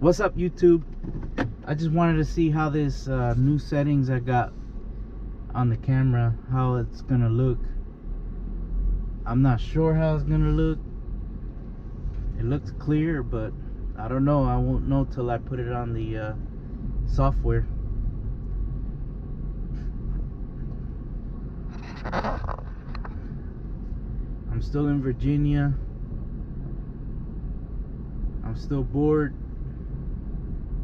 What's up, YouTube? I just wanted to see how this new settings I got on the camera, how it's gonna look. I'm not sure how it's gonna look. It looks clear, but I don't know. I won't know till I put it on the software. I'm still in Virginia. I'm still bored.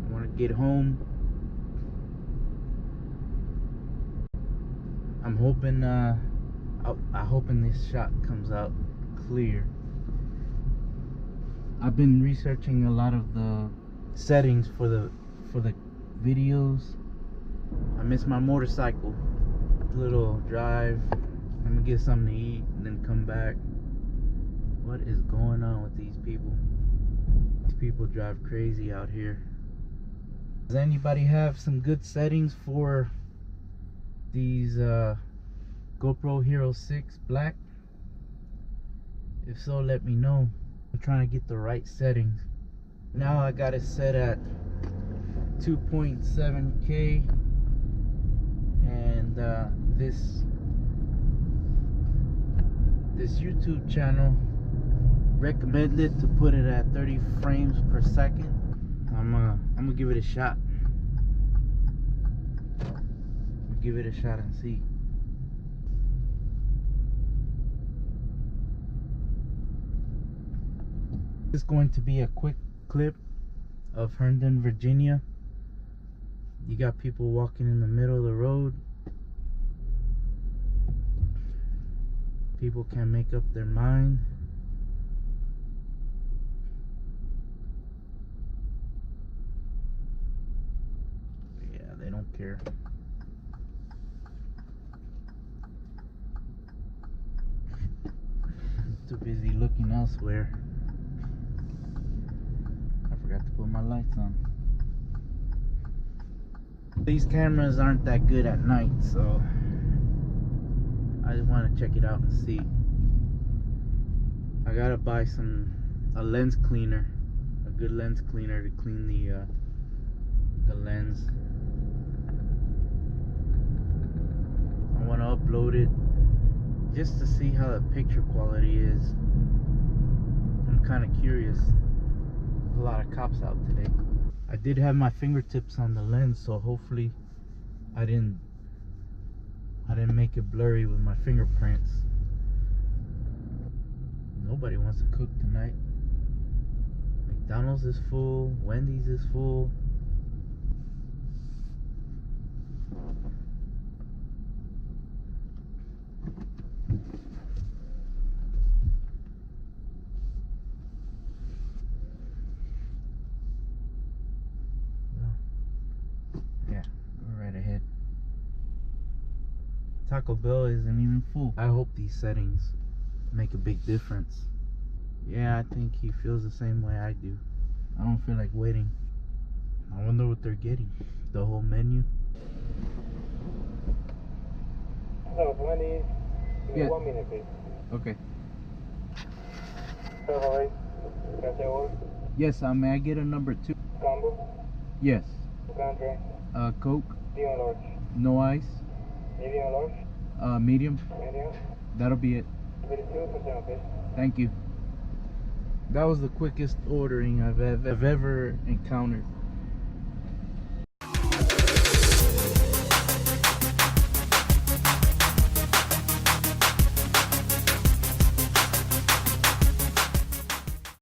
I want to get home. I'm hoping I'm hoping this shot comes out clear. I've been researching a lot of the settings for the videos. I miss my motorcycle. Little drive. Let me get something to eat and then come back. What is going on with these people? These people drive crazy out here. Does anybody have some good settings for these GoPro Hero 6 Black? If so, let me know. I'm trying to get the right settings. Now I got it set at 2.7K, and this YouTube channel recommended to put it at 30 frames per second. I'm gonna give it a shot. Give it a shot and see. This is going to be a quick clip of Herndon, Virginia. You got people walking in the middle of the road. People can't make up their mind. Yeah, they don't care. Too busy looking elsewhere. I forgot to put my lights on. These cameras aren't that good at night, so I just want to check it out and see. I gotta buy a lens cleaner, a good lens cleaner to clean the lens. I want to upload it just to see how the picture quality is. I'm kind of curious. There's a lot of cops out today. I did have my fingertips on the lens, so hopefully I didn't make it blurry with my fingerprints. Nobody wants to cook tonight. McDonald's is full, Wendy's is full. Yeah, go right ahead. Taco Bell isn't even full. I hope these settings make a big difference. Yeah, I think he feels the same way I do. I don't feel like waiting. I wonder what they're getting. The whole menu. Hello, Wendys. Give me 1 minute, please. Okay. Hello, can I say order? Yes, may I get a number 2? Combo? Yes. What kind of drink? Coke. Medium large. No ice. Medium large? Medium. Medium? That'll be it. 32%, please. Thank you. That was the quickest ordering I've ever encountered.